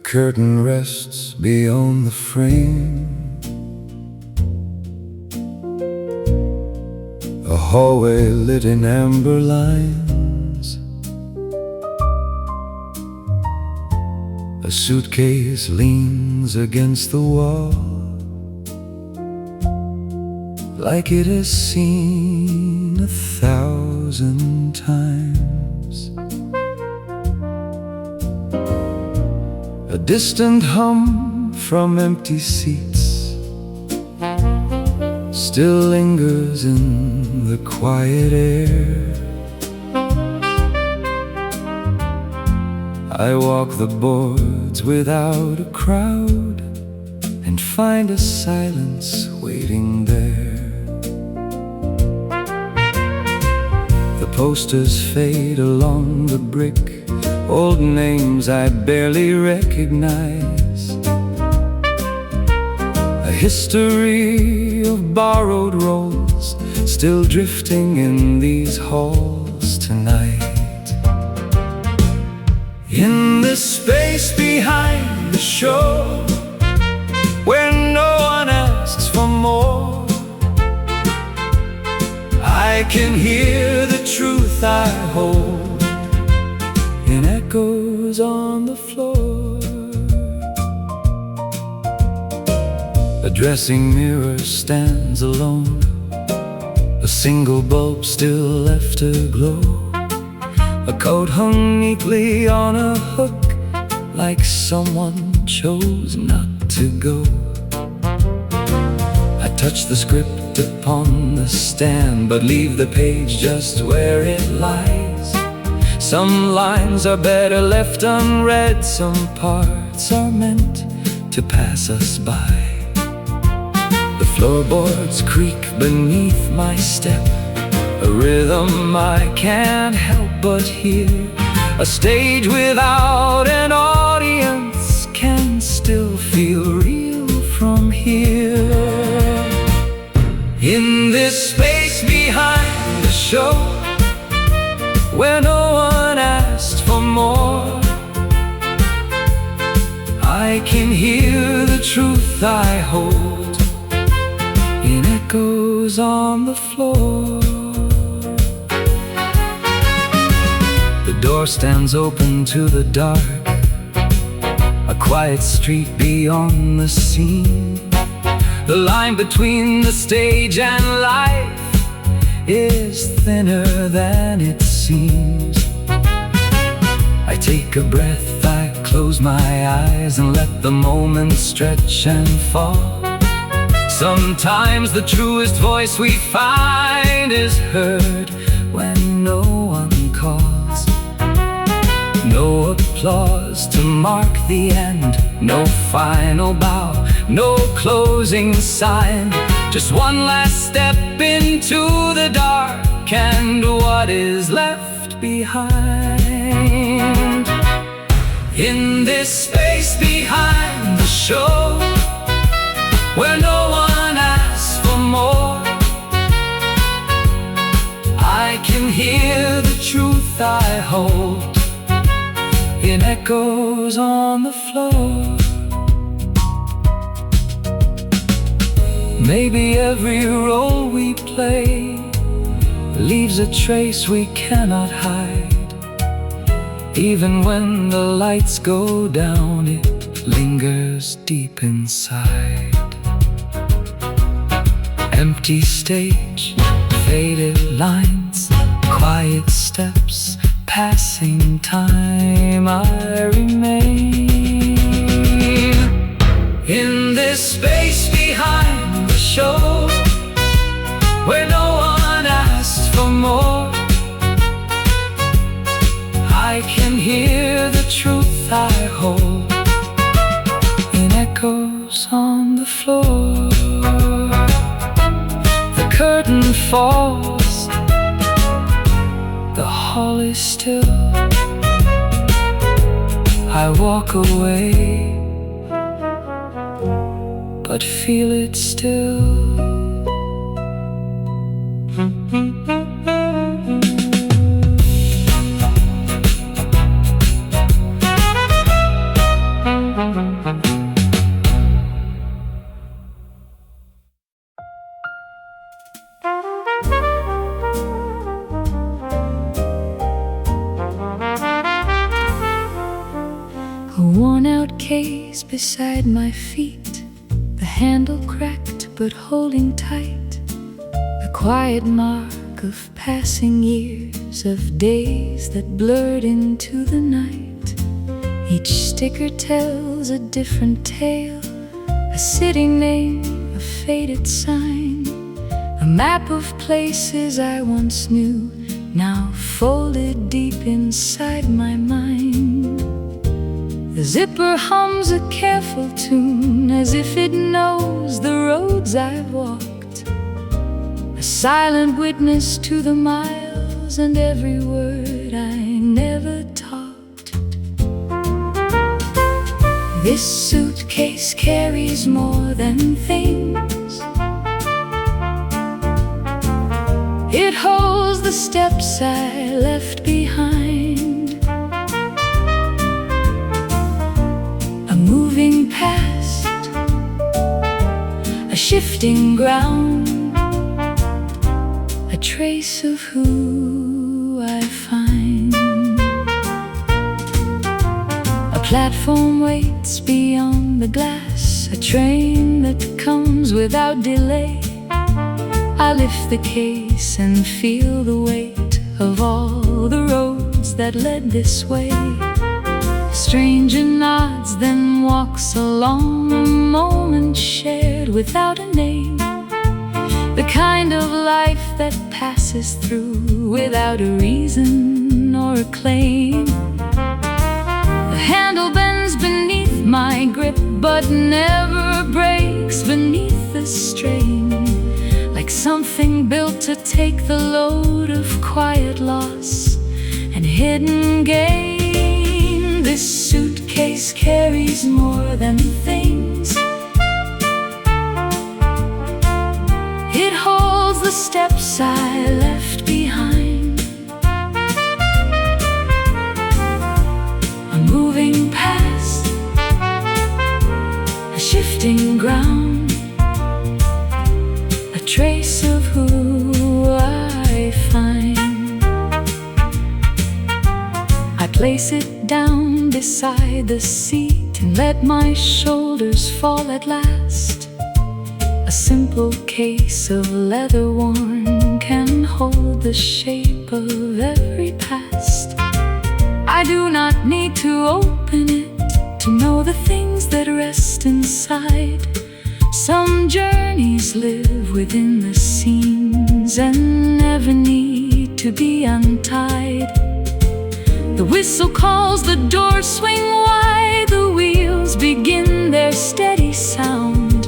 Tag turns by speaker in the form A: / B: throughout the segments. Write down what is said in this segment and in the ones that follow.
A: curtain rests beyond the frame. A hallway lit in amber lines. A suitcase leans against the wall, like it has seen 1,000 times. A distant hum from empty seats still lingers in the quiet air. I walk the boards without a crowd and find a silence waiting there. The posters fade along the brick, old names I barely recognize. A history of borrowed roles still drifting in these halls tonight. In the space behind the show, where no one asks for more, I can hear the truth I hold in echoes on the floor. A dressing mirror stands alone, a single bulb still left aglow. A coat hung neatly on a hook, like someone chose not to go. I touch the script upon the stand, but leave the page just where it lies. Some lines are better left unread, some parts are meant to pass us by. The floorboards creak beneath my step, a rhythm I can't help but hear. A stage without an audience can still feel real from here. In this space behind the show, where no one asked for more, I can hear the truth I hold in echoes on the floor. The door stands open to the dark, a quiet street beyond the scene. The line between the stage and life is thinner than it seems. I take a breath, I close my eyes and let the moment stretch and fall. Sometimes the truest voice we find is heard when no one calls. No applause to mark the end, no final bow, no closing sign. Just one last step into the dark and what is left behind. In this space behind the show, where no one asks for more, I can hear the truth I hold in echoes on the floor. Maybe every role we play leaves a trace we cannot hide. Even when the lights go down, it lingers deep inside. Empty stage, faded lines, quiet steps, passing time, I remain. In this space behind the show, where no one asks for more, I can hear the truth I hold in echoes on the floor. The curtain falls, the hall is still. I walk away, but feel it still. case beside my feet, the handle cracked but holding tight, a quiet mark of passing years, of days that blurred into the night. Each sticker tells a different tale, a city name, a faded sign, a map of places I once knew, now folded deep inside my mind. The zipper hums a careful tune, as if it knows the roads I've walked, a silent witness to the miles and every word I never talked. This suitcase carries more than things. It holds the steps I left behind, a moving past, a shifting ground, a trace of who I find. A platform waits beyond the glass, a train that comes without delay. I lift the case and feel the weight of all the roads that led this way. A stranger nods, then walks along, a moment shared without a name, the kind of life that passes through without a reason or a claim. The handle bends beneath my grip, but never breaks beneath the strain, like something built to take the load of quiet loss and hidden gain. This suitcase carries more than things. It holds the steps I left behind, a moving past, a shifting ground, a trace of who I find. I place it down beside the seat and let my shoulders fall at last. A simple case of leather worn can hold the shape of every past. I do not need to open it to know the things that rest inside. Some journeys live within the seams and never need to be untied. The whistle calls, the doors swing wide, the wheels begin their steady sound,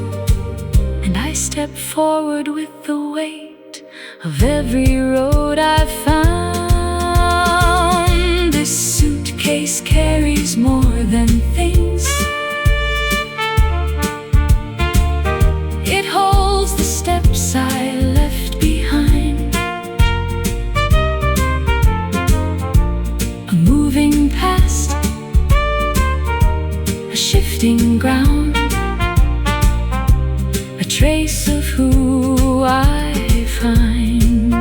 A: and I step forward with the weight of every road I've found. This suitcase carries more than things. It holds the steps I left behind, a moving past, a shifting ground, a trace of who I find.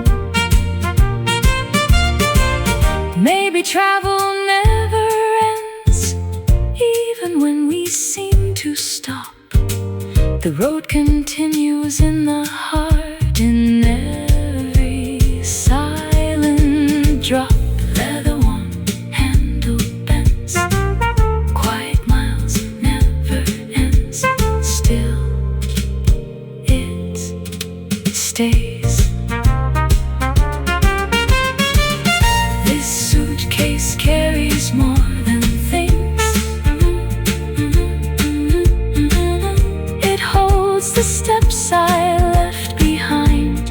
A: Maybe travel never ends, even when we seem to stop. The road continues in the heart, in every silent drop. Leather one, handle bends, quiet miles never ends. Still it stays. This suitcase carries more than things. It holds the steps I left behind,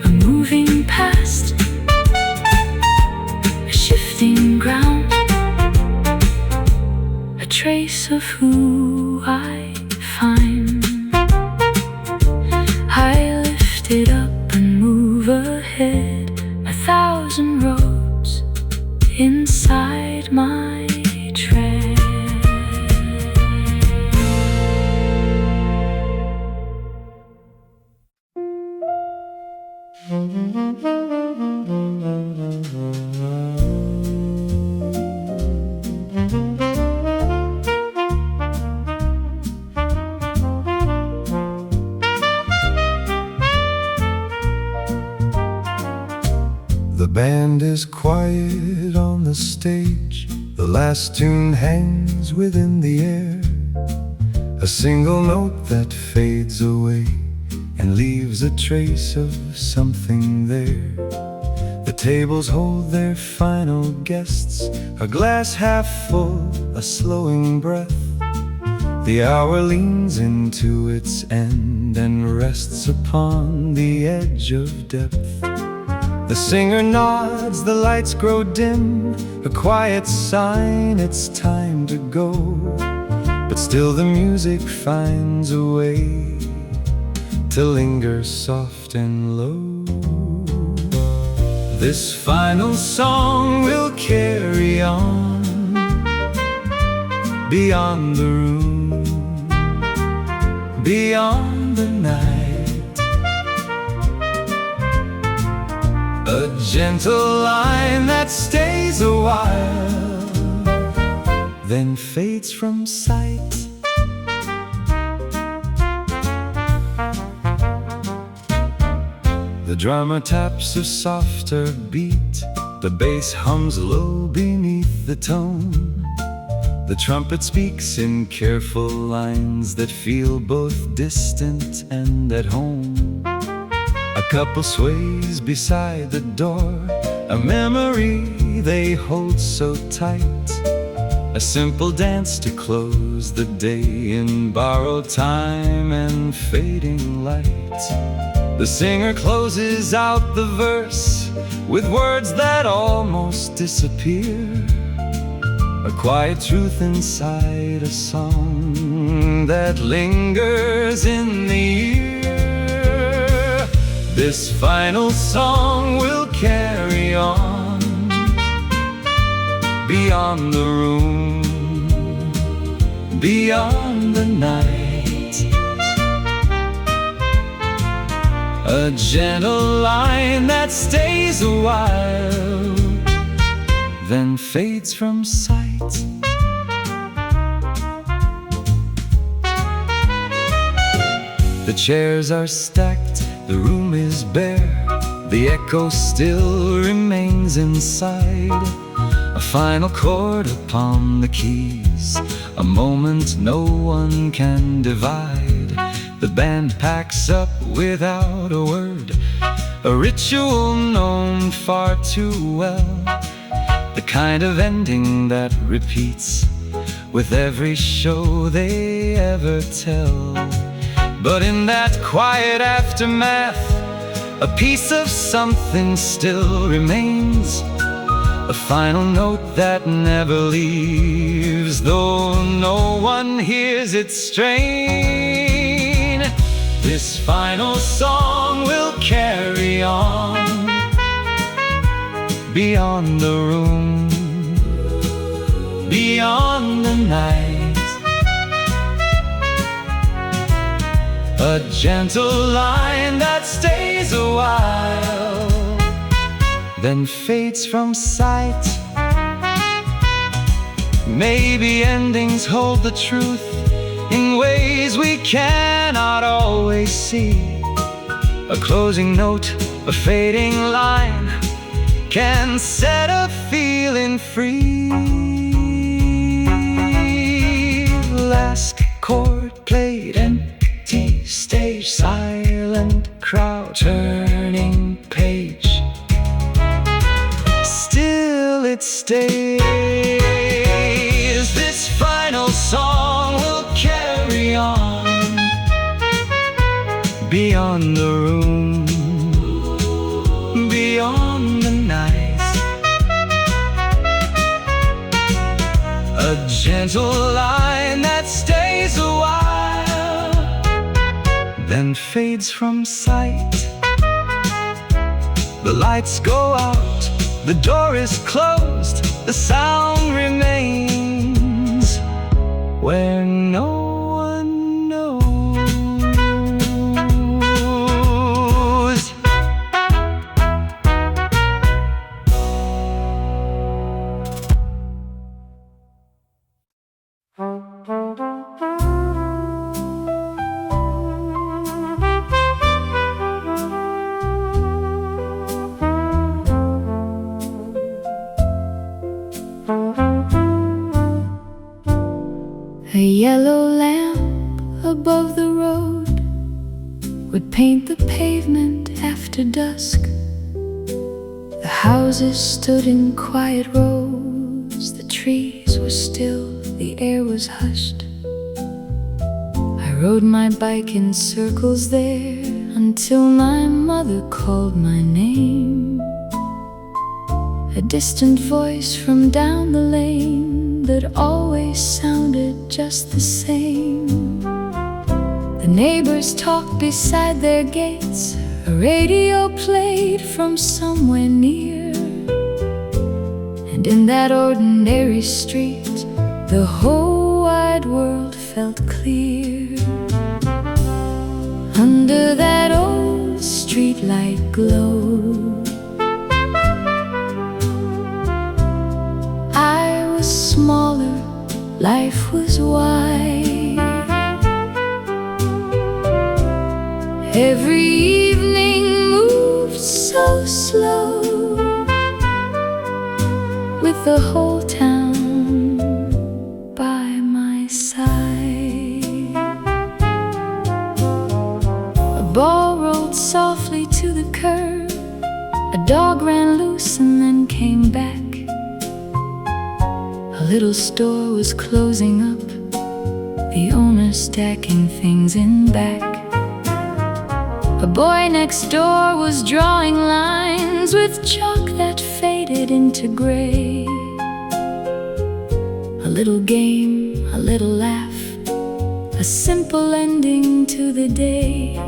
A: a moving past, a shifting ground, a trace of who I find. I lift it up and move ahead, 1,000 roads inside my tread. The band is quiet on the stage. The last tune hangs within the air, a single note that fades away and leaves a trace of something there. The tables hold their final guests, a glass half full, a slowing breath. The hour leans into its end and rests upon the edge of depth. The singer nods, the lights grow dim, a quiet sign it's time to go. But still the music finds a way to linger soft and low. This final song will carry on beyond the room, beyond the night. A gentle line that stays a while, then fades from sight. The drummer taps a softer beat, the bass hums low beneath the tone. The trumpet speaks in careful lines that feel both distant and at home. A couple sways beside the door, a memory they hold so tight. A simple dance to close the day in borrowed time and fading light. The singer closes out the verse with words that almost disappear, a quiet truth inside a song that lingers in the ear. This final song will carry on beyond the room, beyond the night. A gentle line that stays a while, then fades from sight. The chairs are stacked, the room is bare, the echo still remains inside. A final chord upon the keys, a moment no one can divide. The band packs up without a word, a ritual known far too well, the kind of ending that repeats with every show they ever tell. But in that quiet aftermath, a piece of something still remains, a final note that never leaves, though no one hears its strain. This final song will carry on beyond the room, beyond the night. A gentle line that stays a while, then fades from sight. Maybe endings hold the truth in ways we cannot always see. A closing note, a fading line can set a feeling free. Last chord played, empty stage, silent crowd, turning page. Still it stays. This final song will carry on beyond the room, beyond the night. A gentle line that stays a while, then fades from sight. The lights go out, the door is closed, the sound remains where no one knows. above the road would paint the pavement after dusk. The houses stood in quiet rows, the trees were still, the air was hushed. I rode my bike in circles there until my mother called my name. A distant voice from down the lane that always sounded just the same. The neighbors talked beside their gates, a radio played from somewhere near. And in that ordinary street, the whole wide world felt clear. Under that old streetlight glow, I was smaller, life was wide. Every evening moved so slow, with the whole town by my side. A ball rolled softly to the curb, a dog ran loose and then came back. A little store was closing up, the owner stacking things in back. A boy next door was drawing lines with chalk that faded into gray. A little game, a little laugh, a simple ending to the day.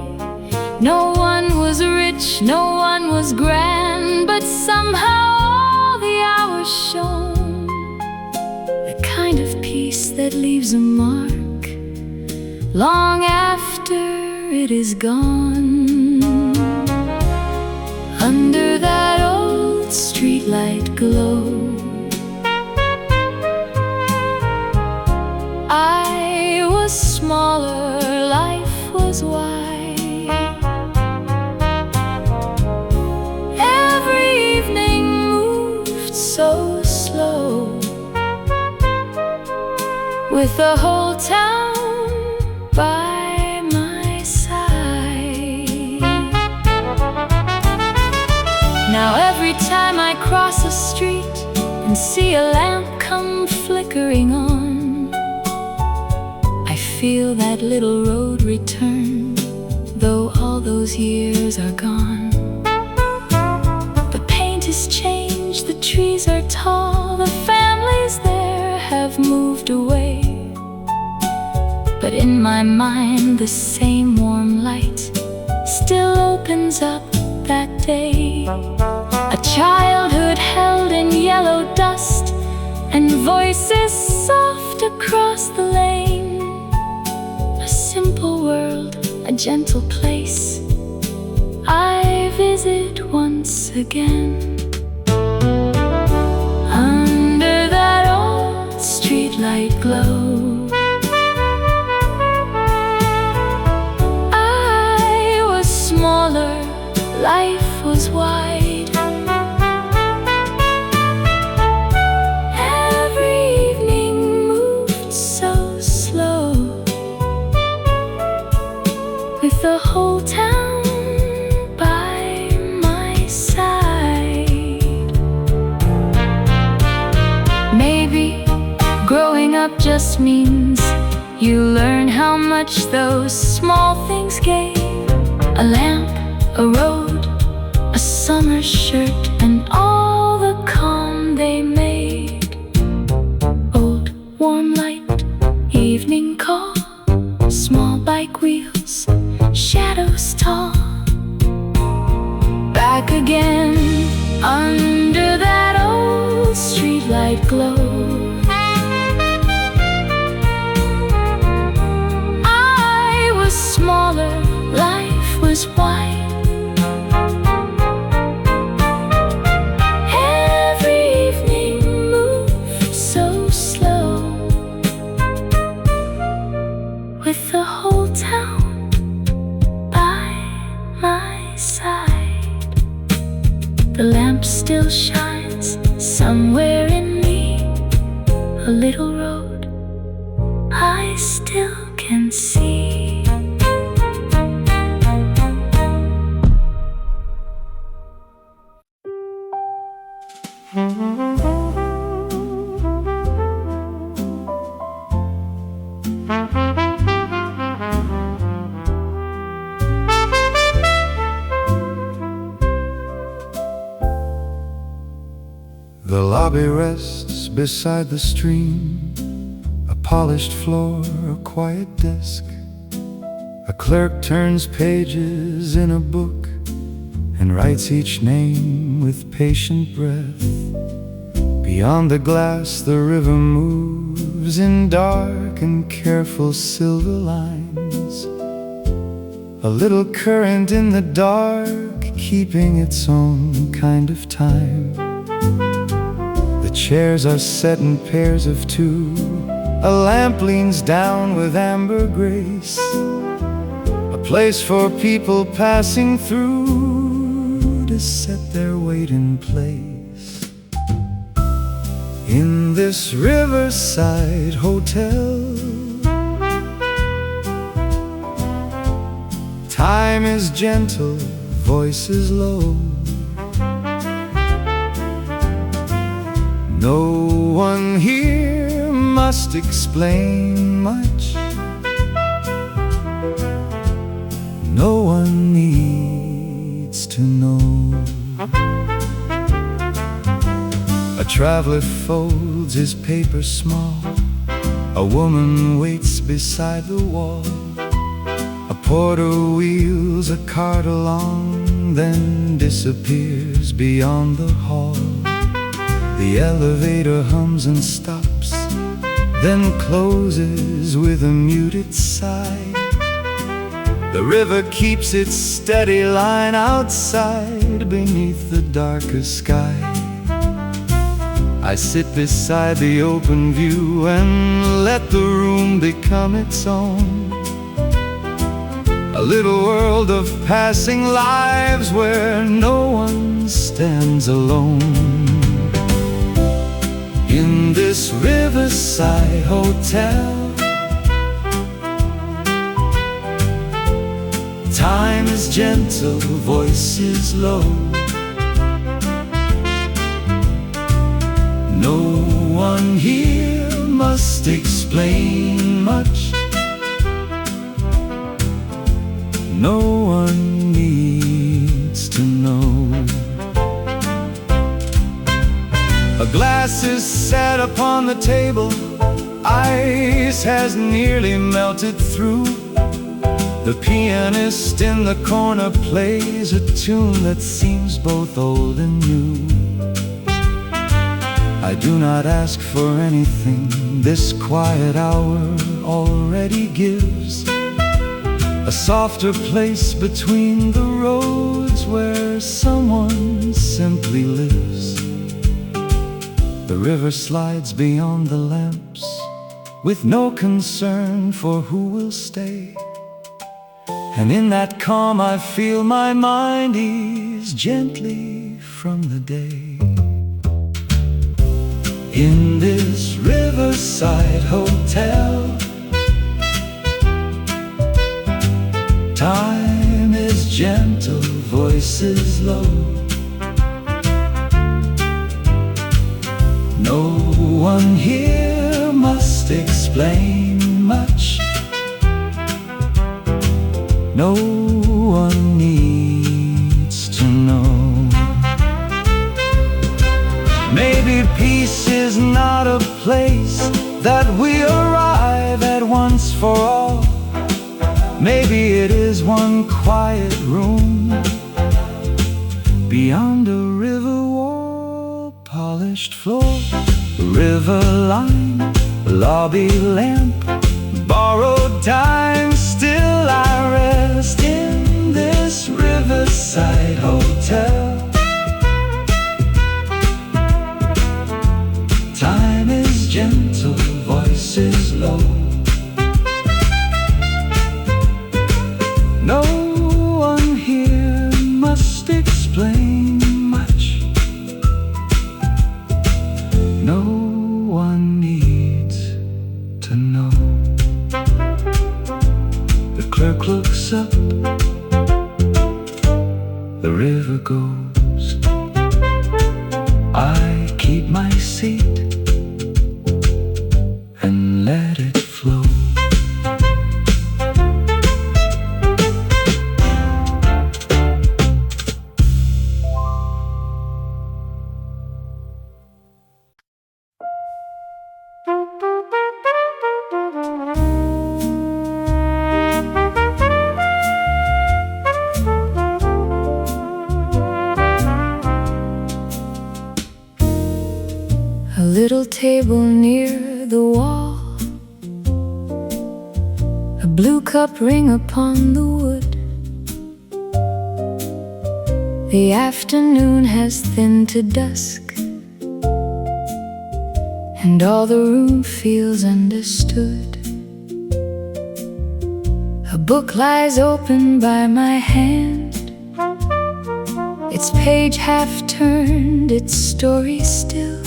A: No one was rich, no one was grand, but somehow all the hours shone. The kind of peace that leaves a mark long after it is gone. Under that old streetlight glow, I was smaller, life was wide. Every evening moved so slow, with the whole town by my side. Now every time I cross a street and see a lamp come flickering on, I feel that little road return, though all those years are gone. The paint is changed, the trees are tall, the families there have moved away. But in my mind the same warm light still opens up that day. A childhood held in yellow dust, and voices soft across the lane. A simple world, a gentle place, I visit once again. Under that old streetlight glow, smaller, life was wide. Every evening moved so slow, with the whole town by my side. Maybe growing up just means you learn how much those small things gave. A lamp, a road, a summer shirt, and all the calm they made. Old warm light, evening call, small bike wheels, shadows tall. Back again, under that old streetlight glow, I was smaller, life was wide. Every evening moved so slow, with the whole town by my side. The lamp still shines somewhere in me, a little road I still can see. The lobby rests beside the stream, a polished floor, a quiet desk. A clerk turns pages in a book and writes each name with patient breath. Beyond the glass the river moves in dark and careful silver lines. A little current in the dark, keeping its own kind of time. The chairs are set in pairs of two. A lamp leans down with amber grace, a place for people passing through to set their weight in place. In this riverside hotel, time is gentle, voices low. No one here must explain much. No one needs to know. A traveler folds his paper small. A woman waits beside the wall. A porter wheels a cart along, then disappears beyond the hall. The elevator hums and stops, then closes with a muted sigh. The river keeps its steady line outside beneath the darker sky. I sit beside the open view and let the room become its own. A little world of passing lives where no one stands alone. In this riverside hotel, time is gentle, voices low. No one here must explain much. No one needs to know. A glass is set upon the table. Ice has nearly melted through. The pianist in the corner plays a tune that seems both old and new. I do not ask for anything, this quiet hour already gives a softer place between the roads where someone simply lives. The river slides beyond the lamps with no concern for who will stay. And in that calm I feel my mind ease gently from the day. In this riverside hotel, time is gentle, voices low. No one here must explain much. No one needs to know. Maybe peace is not a place that we arrive at once for all. Maybe it is one quiet room beyond a river wall, polished floor, river line, lobby lamp, borrowed time. Still I rest in this riverside hotel. Time is gentle, voices low. No one here must explain much. No one needs to know. The clerk looks up, the river goes. I little table near the wall, a blue cup ring upon the wood. The afternoon has thinned to dusk, and all the room feels understood. A book lies open by my hand, its page half turned, its story still.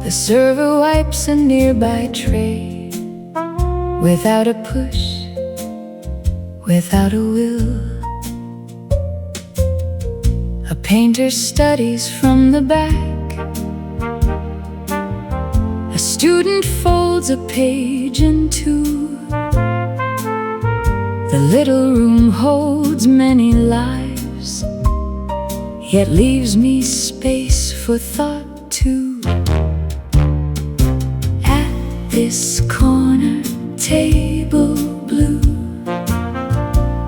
A: The server wipes a nearby tray, without a push, without a will. A painter studies from the back, a student folds a page in two. The little room holds many lives, yet leaves me space for thought too. At this corner table blue,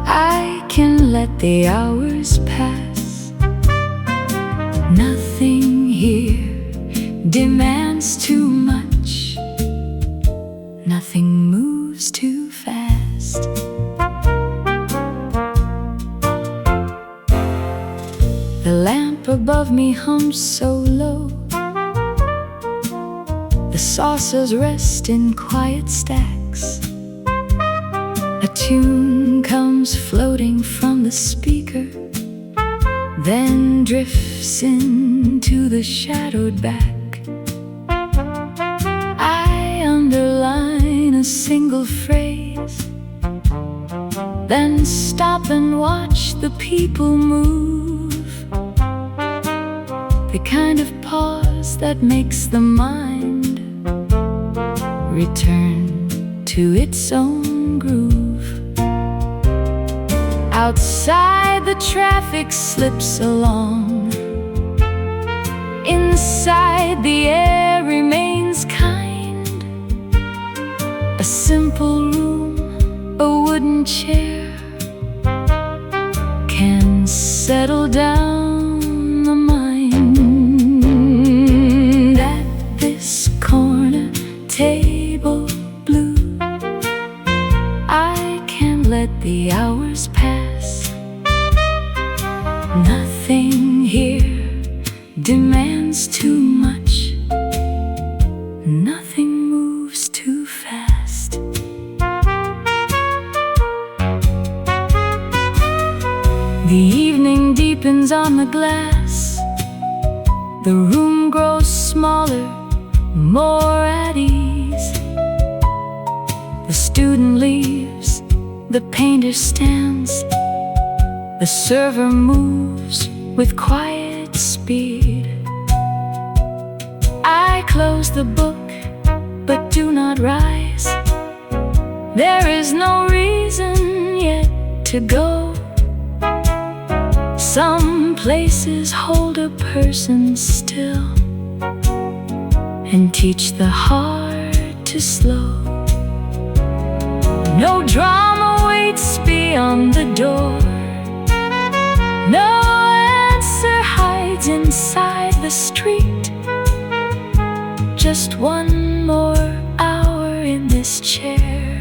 A: I can let the hours pass. Nothing here demands too much, nothing moves too fast. The lamp above me hums so low, the saucers rest in quiet stacks. A tune comes floating from the speaker, then drifts into the shadowed back. I underline a single phrase, then stop and watch the people move. The kind of pause that makes the mind return to its own groove. Outside the traffic slips along, inside the air remains kind. A simple room, a wooden chair, can settle down the mind. At this corner table blue, I can let the hours pass. Nothing here demands too much, nothing moves too fast. The evening deepens on the glass, the room grows smaller, more at ease. The student leaves, the painter stands, the server moves with quiet speed. I close the book, but do not rise. There is no reason yet to go. Some places hold a person still and teach the heart to slow. No drama waits beyond the door, no answer hides inside the street. Just one more hour in this chair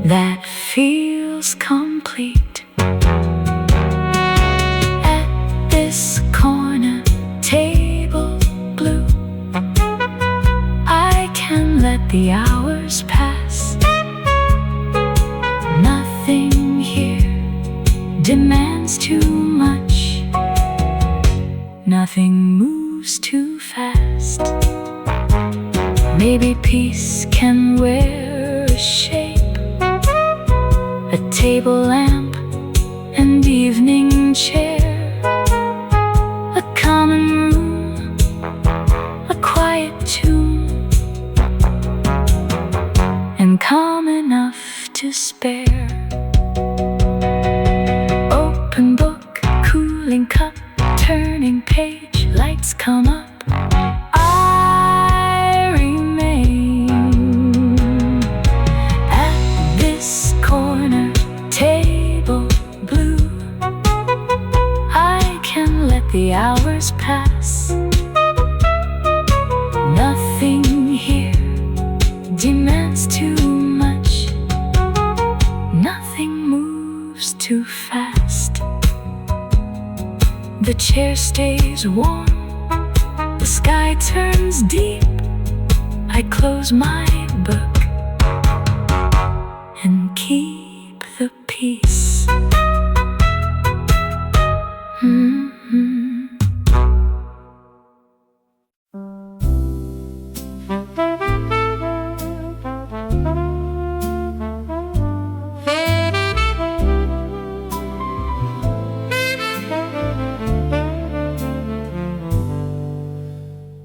A: that feels complete. At this corner table blue, I can let the hours pass. Nothing here demands too much, nothing moves too fast. Maybe peace can wear a shape, a table lamp and evening chair, a common room, a quiet tune, and calm enough to spare. Open book, cooling cup, turning page, lights come up. I remain at this corner table blue. I can let The hours pass. Nothing here demands too much. Nothing moves too fast. The chair stays warm. The sky turns deep. I close my book and keep the peace.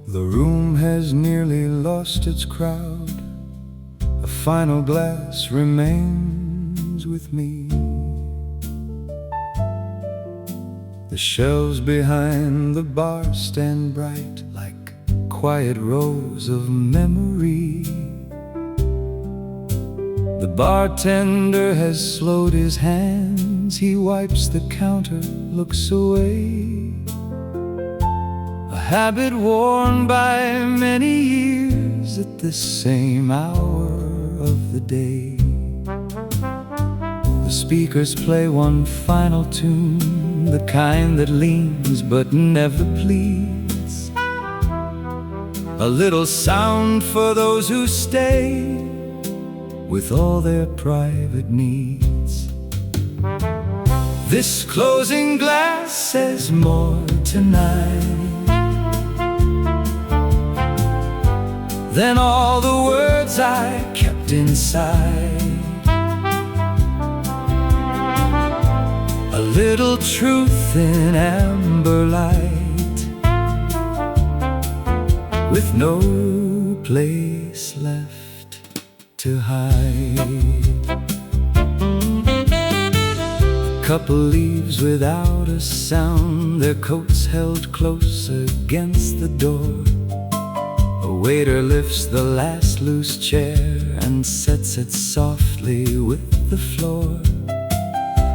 B: The room has nearly lost its crowd. A final glass remains with me. The shelves behind the bar stand bright like quiet rows of memory. The bartender has slowed his hands. He wipes the counter, looks away. A habit worn by many years at this same hour of the day. The speakers play one final tune, the kind that leans but never pleads. A little sound for those who stay with all their private needs. This closing glass says more tonight than all the words I kept inside. A little truth in amber light, with no place left to hide. A couple leaves without a sound, their coats held close against the door. A waiter lifts the last loose chair and sets it softly with the floor.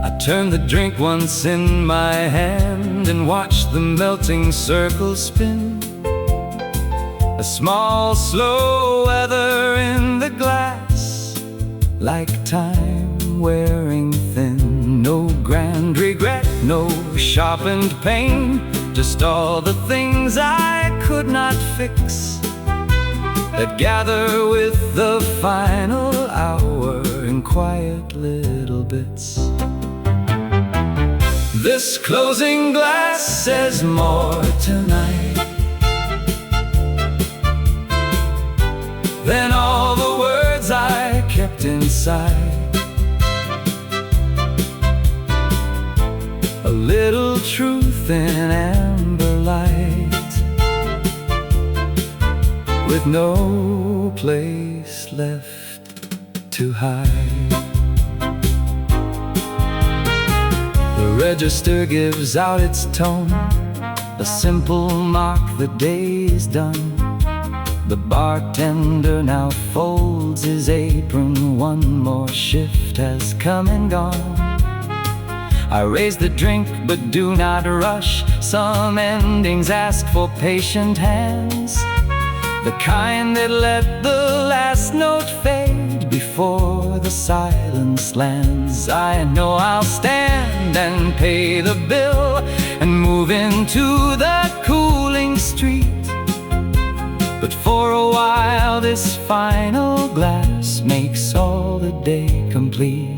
B: I turn the drink once in my hand and watch the melting circle spin. A small, slow weather in the glass, like time wearing thin. No grand regret, no sharpened pain, just all the things I could not fix that gather with the final hour in quiet little bits. This closing glass says more tonight than all the words I kept inside. A little truth in amber light, with no place left to hide. The register gives out its tone, a simple mark, the day's done. The bartender now folds his apron, one more shift has come and gone. I raise the drink but do not rush, some endings ask for patient hands, the kind that let the last note fade before the silence lands. I know I'll stand and pay the bill and move into the cooling street, but for a while this final glass makes all the day complete.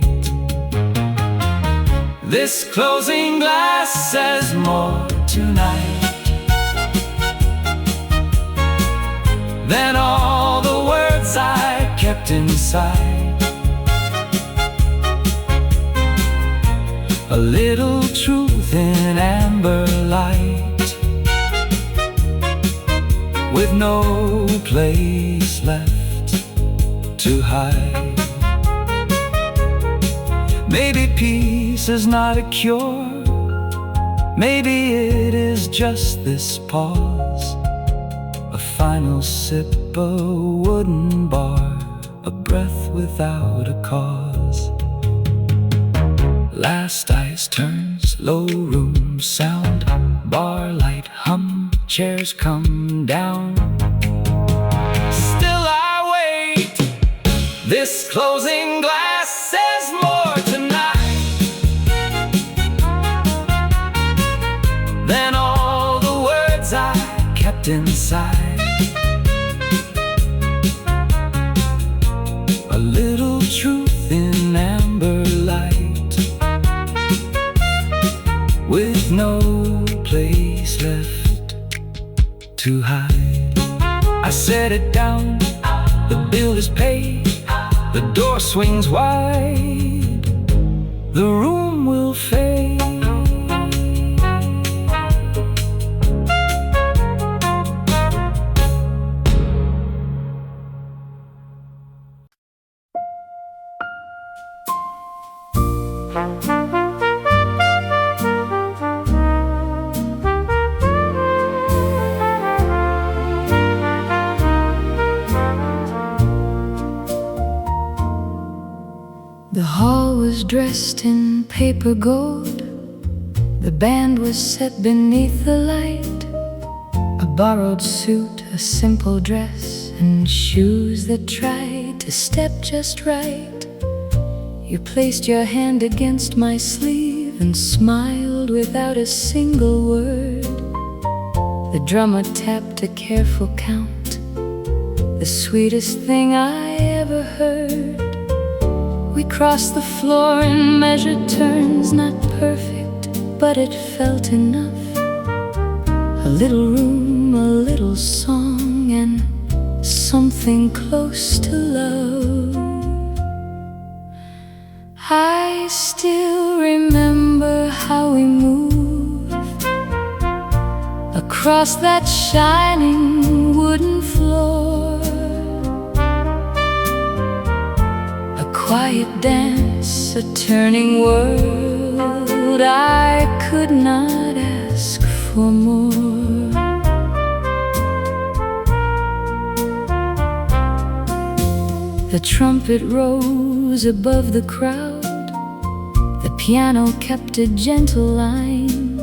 B: This closing glass says more tonight than all the words I kept inside. A little truth in amber light, with no place left to hide. Maybe peace is not a cure, maybe it is just this pause, a final sip, a wooden bar, a breath without a cause. Last ice turns, low room sound,
A: bar light hum, chairs come down. Still I wait. This closing glass says more tonight than all the words I kept inside. A little truth in amber light, with no place left to hide. I set it down, the bill is paid, the door swings wide, the room will fade.
C: The hall was dressed in paper gold. The band was set beneath the light. A borrowed suit, a simple dress, and shoes that tried to step just right. You placed your hand against my sleeve and smiled without a single word. The drummer tapped a careful count, the sweetest thing I ever heard. We crossed the floor and measured turns, not perfect, but it felt enough. A little room, a little song, and something close to love. I still remember how we moved across that shining wooden floor. A quiet dance, a turning world. I could not ask for more. The trumpet rose above the crowd. The piano kept a gentle line.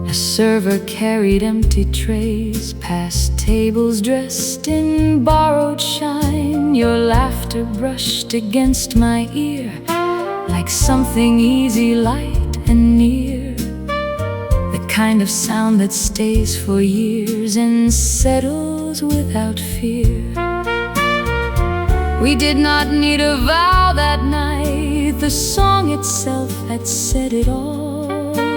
C: A server carried empty trays past tables dressed in borrowed shine. Your laughter brushed against my ear like something easy, light and near. The kind of sound that stays for years and settles without fear. We did not need a vow that night. The song itself had said it all.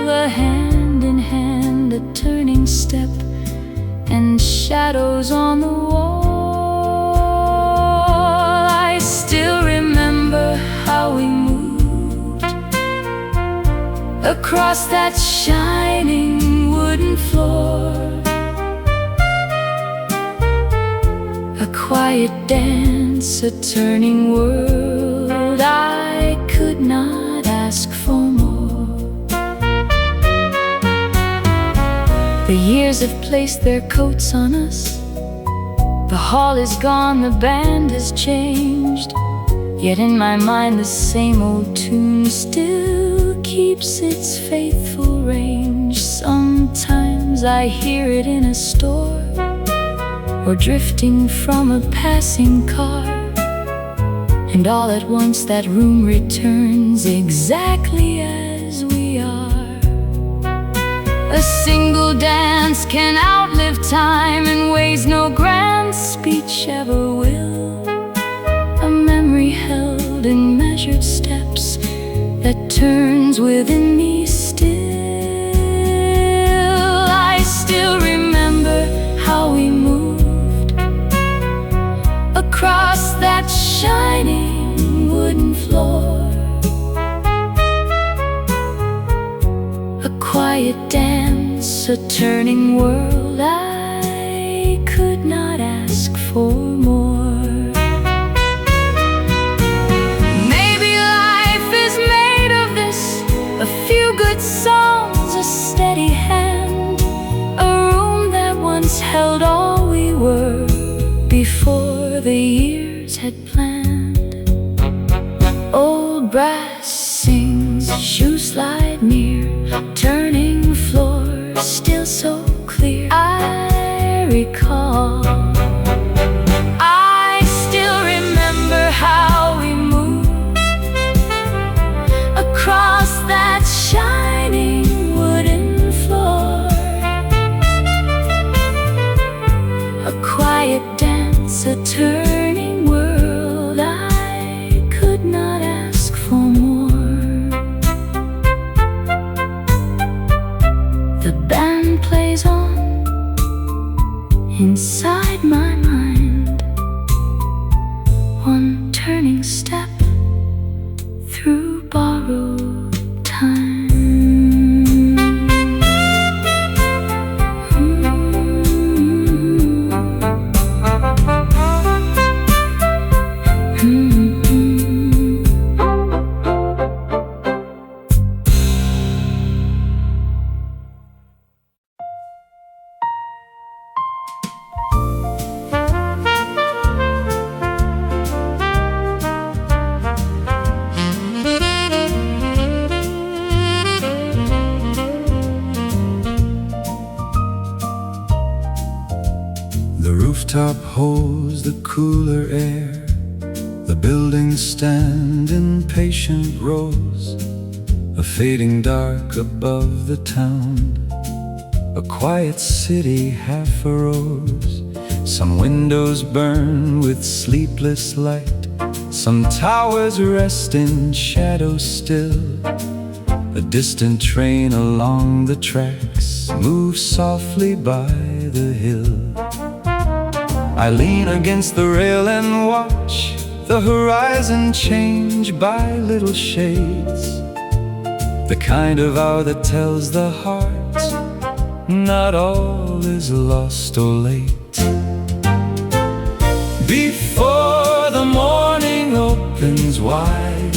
C: A hand in hand, a turning step, and shadows on the wall. I still remember how we moved across that shining wooden floor. A quiet dance, a turning world. I could not ask for more. The years have placed their coats on us. The hall is gone, the band has changed. Yet in my mind the same old tune still keeps its faithful range. Sometimes I hear it in a store, or drifting from a passing car. And all at once that room returns exactly as we are. A single dance can outlive time in ways no grand speech ever will. A memory held in measured steps that turns within me still. I still remember how we moved across that shining wooden floor. A quiet dance, a turning world. I could not ask for more. Maybe life is made of this, a few good songs, a steady hand, a room that once held all we were before the years had planned. Old brass sings, shoes slide near, turning floor still. The band plays on inside my mind, one turning step through borrowed time.
B: The rooftop holds the cooler air. The buildings stand in patient rows, a fading dark above the town, a quiet city half a rose. Some windows burn with sleepless light, some towers rest in shadow still. A distant train along the tracks moves softly by the hill. I lean against the rail and watch the horizon change by little shades, the kind of hour that tells the heart not all is lost or late. Before the morning opens wide,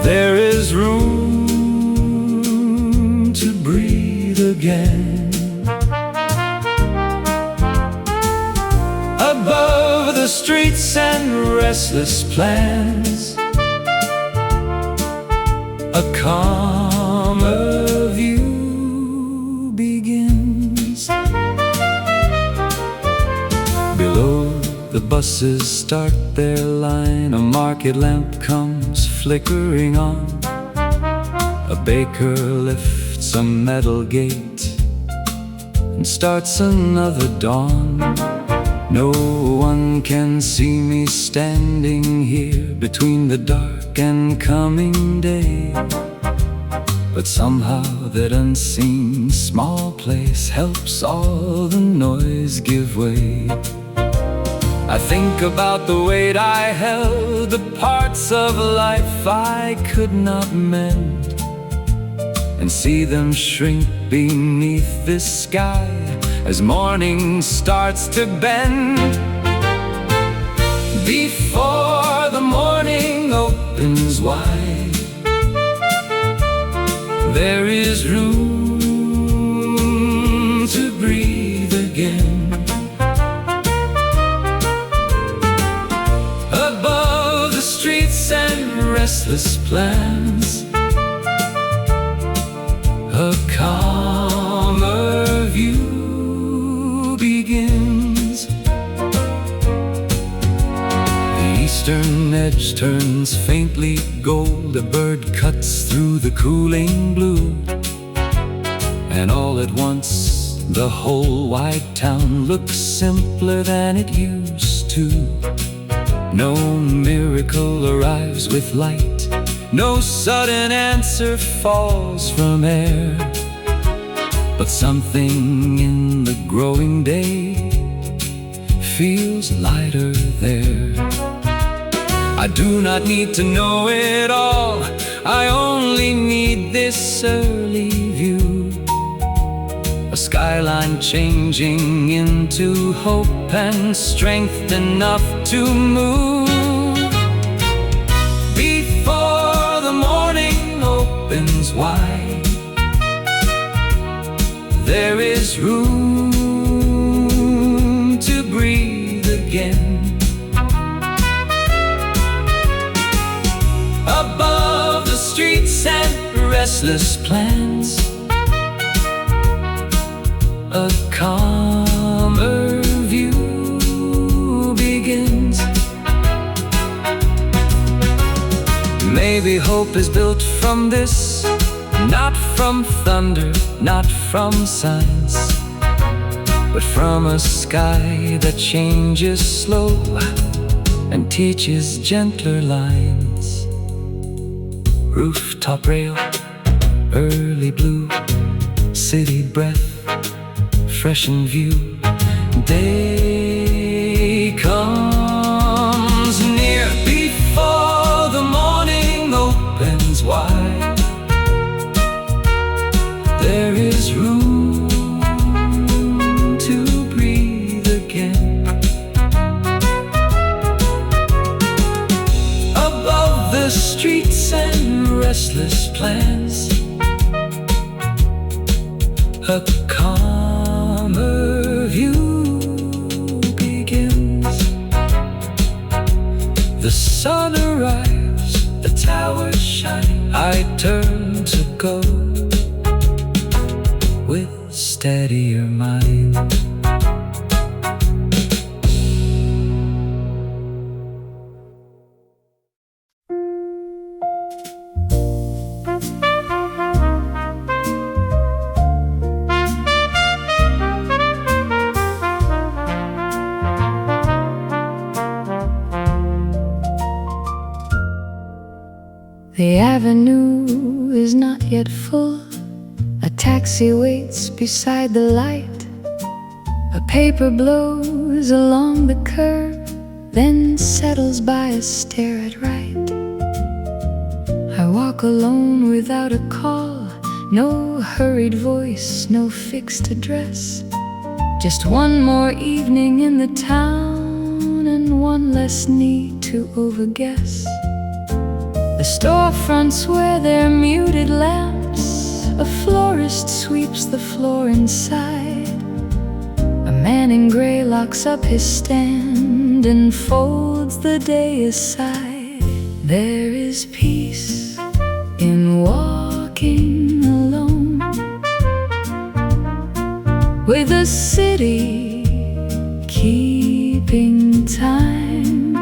B: there is room to breathe again. Above the streets and restless plans, a calmer view begins. Below, the buses start their line, a market lamp comes flickering on. A baker lifts a metal gate and starts another dawn. No one can see me standing here between the dark and coming day, but somehow that unseen small place helps all the noise give way. I think about the weight I held, the parts of life I could not mend, and see them shrink beneath this sky as morning starts to bend. Before the morning opens wide, there is room to breathe again. Above the streets and restless plans, a calmer view begins. The eastern edge turns faintly gold, a bird cuts through the cooling blue, and all at once the whole wide town looks simpler than it used to. No miracle arrives with light, no sudden answer falls from air, but something in the growing day feels lighter there. I do not need to know it all, I only need this early view. A skyline changing into hope and strength enough to move. Before the morning opens wide, there is room to breathe again. Above the streets and restless plans, a calmer view begins. Maybe hope is built from this, not from thunder, not from signs, but from a sky that changes slow and teaches gentler lines. Rooftop rail,
A: early blue, city breath, fresh in view. Day comes near before the morning opens wide. There is room to breathe again. Above the streets and restless plans, a calmer view begins. The sun arrives, the towers shine. I turn to go with steadier mind.
C: The avenue is not yet full. A taxi waits beside the light. A paper blows along the curb, then settles by a stare at right. I walk alone without a call, no hurried voice, no fixed address. Just one more evening in the town, and one less need to overguess. The storefronts wear their muted lamps. A florist sweeps the floor inside. A man in gray locks up his stand and folds the day aside. There is peace in walking alone, with the city keeping time.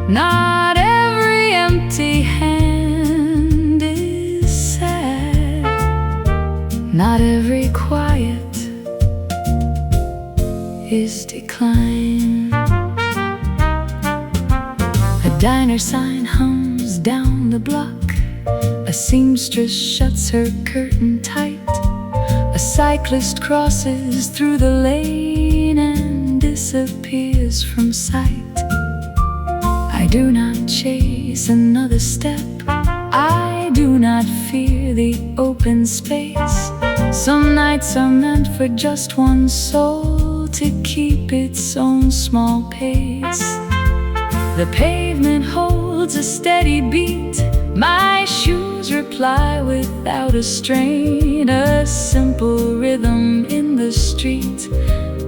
C: Not every empty hand is sad. Not every quiet is decline. A diner sign hums down the block. A seamstress shuts her curtain tight. A cyclist crosses through the lane and disappears from sight. I do not chase another step. I do not fear the open space. Some nights are meant for just one soul to keep its own small pace. The pavement holds a steady beat. My shoes reply without a strain. A simple rhythm in the street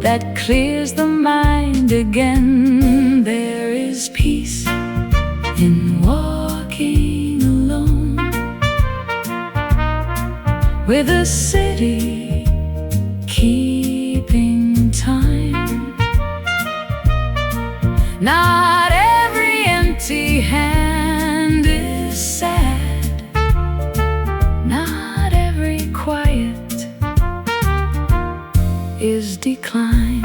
C: that clears the mind again. There is peace in walking alone, with the city keeping time. Not every empty hand is sad. Not every quiet is decline.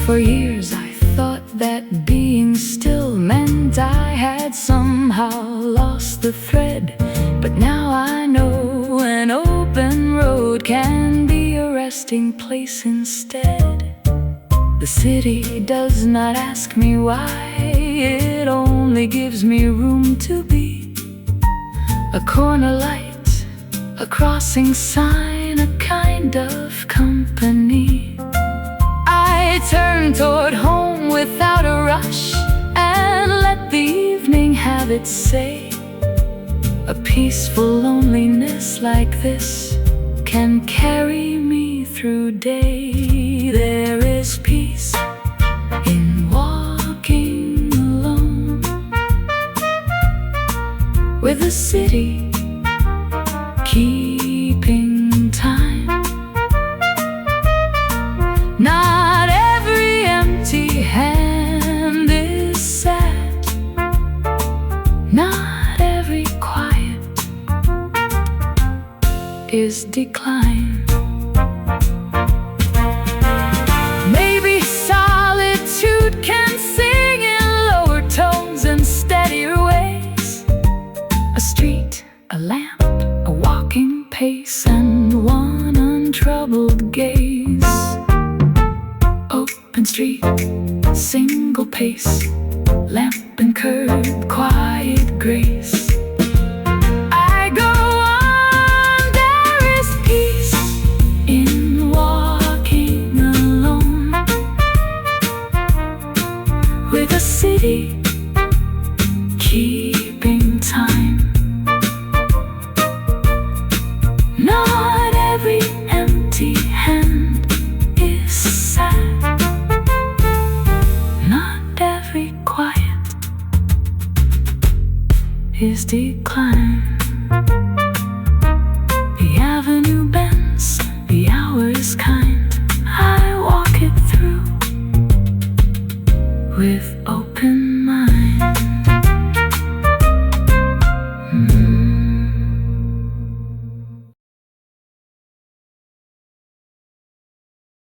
C: For years I thought that being still meant I had somehow lost the thread. But now I know an open road can be a resting place instead. The city does not ask me why, it only gives me room to be. A corner light, a crossing sign, a kind of company. I turn toward home without a rush and let the evening have its say. A peaceful loneliness like this can carry me through day. There is peace in walking alone, with the city keeping time. Not every empty hand is sad. Not every quiet is decline. Maybe solitude can sing in lower tones and steadier ways. street, a lamp, a walking pace, and one untroubled gaze. Open street, single pace, lamp and curb, quiet grace. I go on, there is peace in walking alone, with a city keeping time. Not every empty hand is sad, not every quiet is decline.